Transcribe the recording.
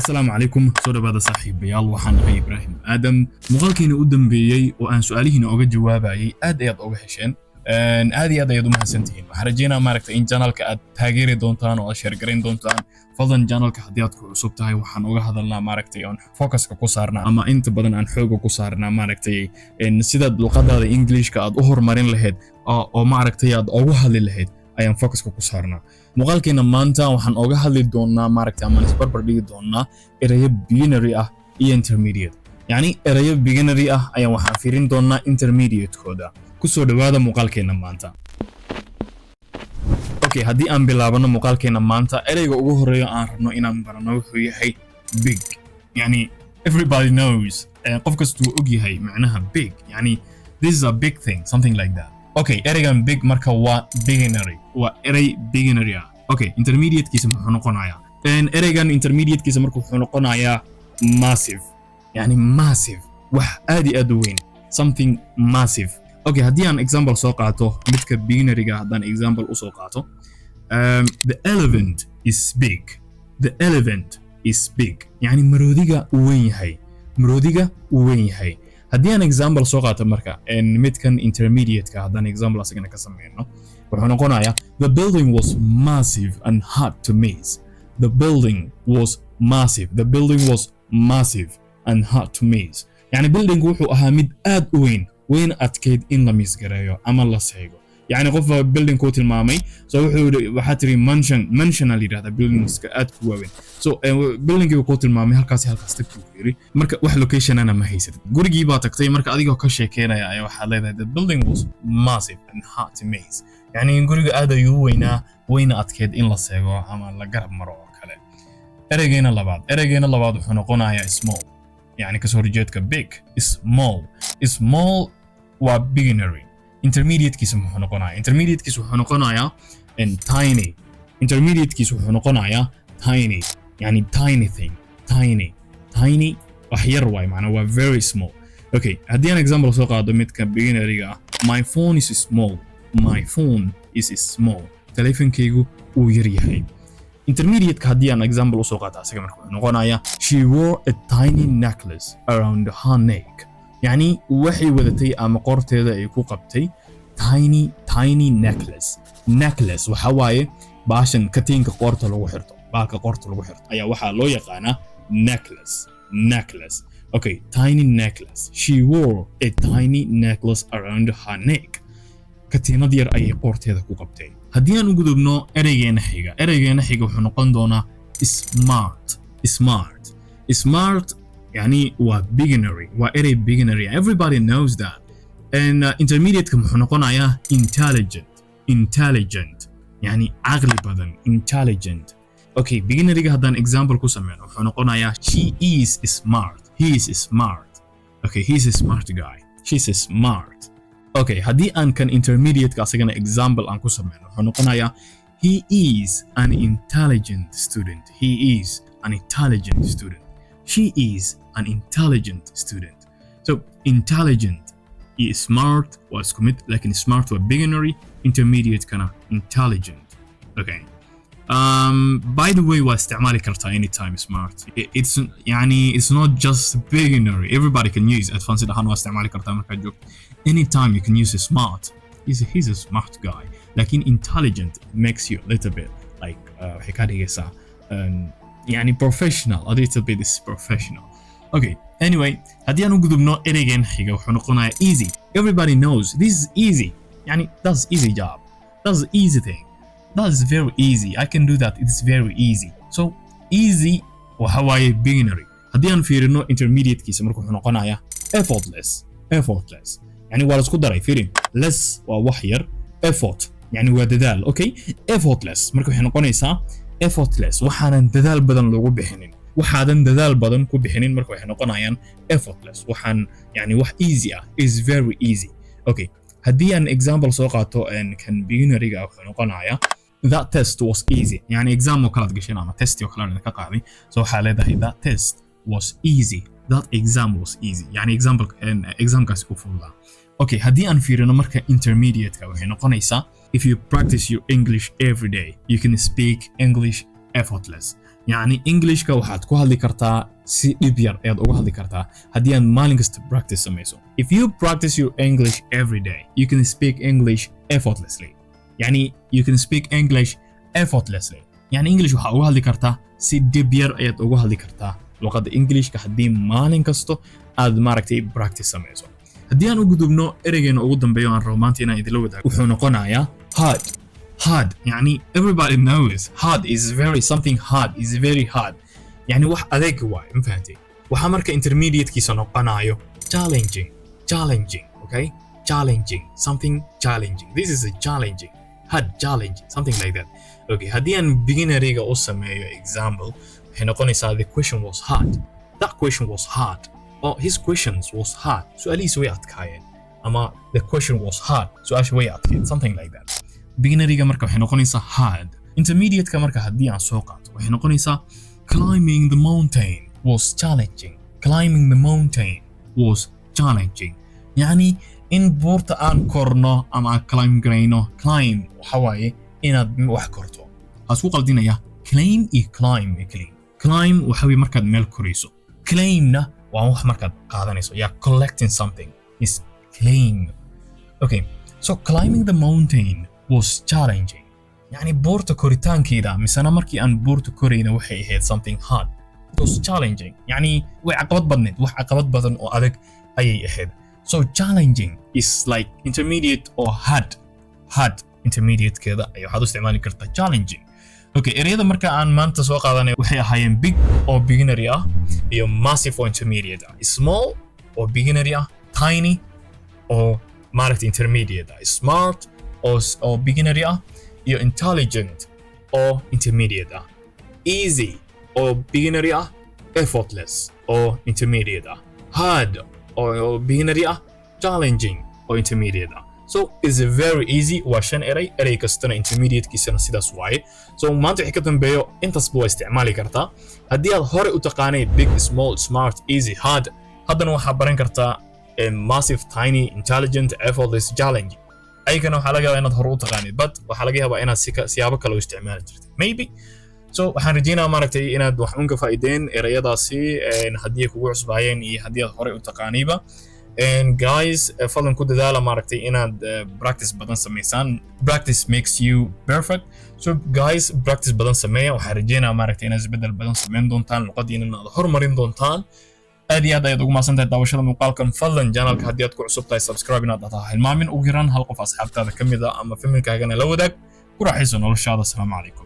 السلام عليكم سورة بعد صاحب بيال وحنا هاي إبراهيم آدم مقالكين قدام بيجي وأن سؤالي هنا أوجد جوابي أديات أوجهشين أن أديات يدومها سنتين وحرجينا ماركت إن جانل كأد تاجير دونتان أو شركرين دونتان فضلا جانل كحديات كوسبتها وحنا أوجه هذا الله ماركت أن فوكس كقصارنا أما أنت بدنا عن حقوق قصارنا ماركت إن سيد لغة الإنجليش كأد أهر مرين لهد أو ماركت ياد أوجه للهد ayaan focuska ku saarnaa muuqaalkeena maanta waxaan oga hadli doonaa maaragtay ama isbarbar dhigi doonaa erayo beginnery ah iyo intermediate yani erayo beginnery ah ayaan waxaan fiirin doonaa intermediate kooda ku soo dhawaada muuqaalkeena maanta okay haddii aan bilaabano muuqaalkeena maanta erayga ugu horeeyo aan rabno inaan barano wuxuu yahay big yani everybody knows qof kastuu og yahay macnaha big yani this is a big thing something like that okay eragan big marka waa beginnery waa eray beginnery ah okay intermediate kiisa muxuu noqonayaa eragan intermediate kiisa marka wuxuu noqonayaa massive yani massive wax aad iyo aad u weyn something massive okay haddii aan example soo qaato midka beginneryga haddaan example u soo qaato the elephant is big the elephant is big yani maroodiga uu weyn yahay maroodiga uu weyn yahay haddii aan example soo qaato marka midkan intermediate ka haddaan example asagana ka sameeyno wuxuu noqonayaa the building was massive and hard to miss the building was massive the building was massive and hard to miss yani building wuxuu ahaa mid aad u weyn adkeyd in la misgareeyo ama la seego يعني قف building كوت المامي so وحاتري mansion اللي هذا buildings كأد كوابين so building كوت المامي هالكاسي تكتب فيري مركا واحد location أنا ما هيسد قولي جيبا تكتي مركا أديكو كشيء كينا يا أيوة حالي the building was massive and hard to miss يعني قولي هذا وين أتكيد إن لا سيجو أما لا قرب مرة كله أرجعنا لبعض وحنقونا يا small يعني كسر جيتك big small و beginnery intermediate كيس wuxuu noqonayaa intermediate كيس wuxuu noqonayaa tiny intermediate كيس wuxuu noqonayaa tiny يعني tiny thing tiny wax yar way macna waa very small okay haddii aan example soo qaado midka beginneryga my phone is small telefonkaygu uu yar yahay intermediate ka haddii aan example soo qaato asaga marka wuxuu noqonayaa she wore a tiny necklace around her neck يعني waxay wadatay ama qorteeda ay ku qabtay tiny necklace waxa waaye baashan katiinka qorta lagu xirto baalka qorta lagu xirto ayaa waxa loo yaqaanaa necklace okay tiny necklace she wore a tiny necklace around her neck katiinad yar ayay qorteeda ku qabtay haddii aan u gudubno eraygeena xiga wuxuu noqon doonaa smart يعني و beginnery و اري beginnery everybody knows that and intermediate كم حنقولنا يا intelligent يعني عقل بدن intelligent okay beginnery هذا example كوسمينه حنقولنا يا she is smart he is smart okay he's a smart guy she's smart okay هدي أن كان intermediate كأسجنا example أن كوسمينه حنقولنا يا he is an intelligent student she is an intelligent student. So intelligent is smart was commit like in smart or beginnery, intermediate kind of intelligent. Okay. By the way, واستعمالي كرتا anytime smart. It's not just beginnery. Everybody can use advanced هانو استعمالي كرتا مركجو. Anytime you can use a smart. He's a smart guy. لكن intelligent makes you a little bit like حكاية يعني professional. A little bit is professional. Okay, anyway, هدي أنا قدوم نو إريجين حاجة وحنقولنا easy. Everybody knows this is easy. يعني that's easy job. That's easy thing. That's very easy. I can do that. It's very easy. So easy وهواي beginnery. هدي أنا في رنو intermediate كيس مركو حنقولنا effortless. يعني وارس كدري فيرين less ووحير effort يعني وددال. Okay, effortless مركو حنقولنا effortless وحنا ددال بدن لوجو بحنين. waxaadan dadaal badan ku bixinin marka waxay noqonayaan effortless waxaan yani wax easy ah is very easy okay haddii aan example soo qaato kan beginneryga wuxuu noqonayaa that test was easy yani exam oo kala gashay ama test oo kala ka qaaday so waxa leedahay that test was easy that exam was easy yani examkaas ku fududaa okay haddii aan fiirino marka intermediate ka waxay noqonaysaa if you practice your English every day you can speak English effortless يعني Englishka waxaad ku hadli kartaa si dhib yar ayaad uga hadli kartaa haddii aad maalin kasta practice samayso. If you practice your English every day, you can speak English effortlessly. يعني you can speak English effortlessly. يعني English waxaad uga hadli kartaa si dhib yar ayaad uga hadli kartaa luqadda Englishka haddii maalin kasto aad maaragtay practice samayso. haddii aan u gudubno ereygeena ugu dambeeyo aan rabo maanta inaan idinla wadaago wuxuu noqonayaa hard. Hard يعني everybody knows hard is very something hard is very hard يعني wax adeeg waay ma fahantay waxa marka intermediate kiisa noqonayo challenging okay challenging something challenging this is a challenging hard challenging something like that okay haddii aan beginneriga u sameeyo example waxay noqonaysaa the question was hard that question was hard or his questions was hard su'aalihiisa way adkaayeen ama the question was hard su'aasha way adkayd something like that beginneriga marka waxay noqonaysaa hard intermediate-ka marka haddii aan soo qaato waxay noqonaysaa climbing the mountain was challenging yani in buurta aan korno ama aan climb garayno climb waxa waaye inaad wax korto hasku qaldinaya climb iyo climb waxa weeye markaad meel korayso claimna waa wax markaad qaadanayso collecting something is claim okay so climbing the mountain was challenging يعني buurta koritaankeeda misana markii aan buurta korayna waxay ahayd something hard it was challenging يعني way caqabad badneed wax caqabad badan oo adag ayay ahayd so challenging is like intermediate or hard intermediate keeda ay waxaad u isticmaali kartaa challenging okay ereyada marka aan maanta soo qaadanay waxay ahaayeen big oo beginnery ah iyo massive oo intermediate ah small oo beginnery ah tiny oo maaragtay intermediate ah smart oo beginnery ah iyo intelligent oo intermediate ah easy oo beginnery ah effortless oo intermediate ah hard oo beginnery ah challenging oo intermediate ah so is a very easy waa shan erey kastana intermediate kiisana sidaas waaye so maanta wixii ka dambeeyo intaasba waa isticmaali kartaa haddii aad hore u taqaanay big small smart easy hard haddana waxaa baran kartaa massive tiny intelligent effortless challenging ayagana waxaa laga yaabaa inaad hore u taqaanid but waxaa laga yaabaa inaad siyaabo kale u isticmaali jirtay maybe so waxaan rajaynayaa maaragtay inaad wax uun ka faa'iideen ereyadaasi haddii ay kugu cusbaayeen iyo haddii aad hore u taqaaniba and guys fadlan ku dadaala maaragtay inaad practice badan samaysaan practice makes you perfect so guys practice badan sameeya waxaan rajaynayaa maaragtay inaad isbeddel badan samayn doontaan luqadiina aad horumarin doontaan aad iyo aad ayaad ugu mahadsantahay daawashada muuqaalkan fadlan channelka haddii aad ku cusub tahay subscribe inaad dhahdaa hilmaamin ugu yaraan hal qof asxaabtaada ka mid ah ama familkaagana la wadaag ku raaxayso noloshaada asalaamu calaykum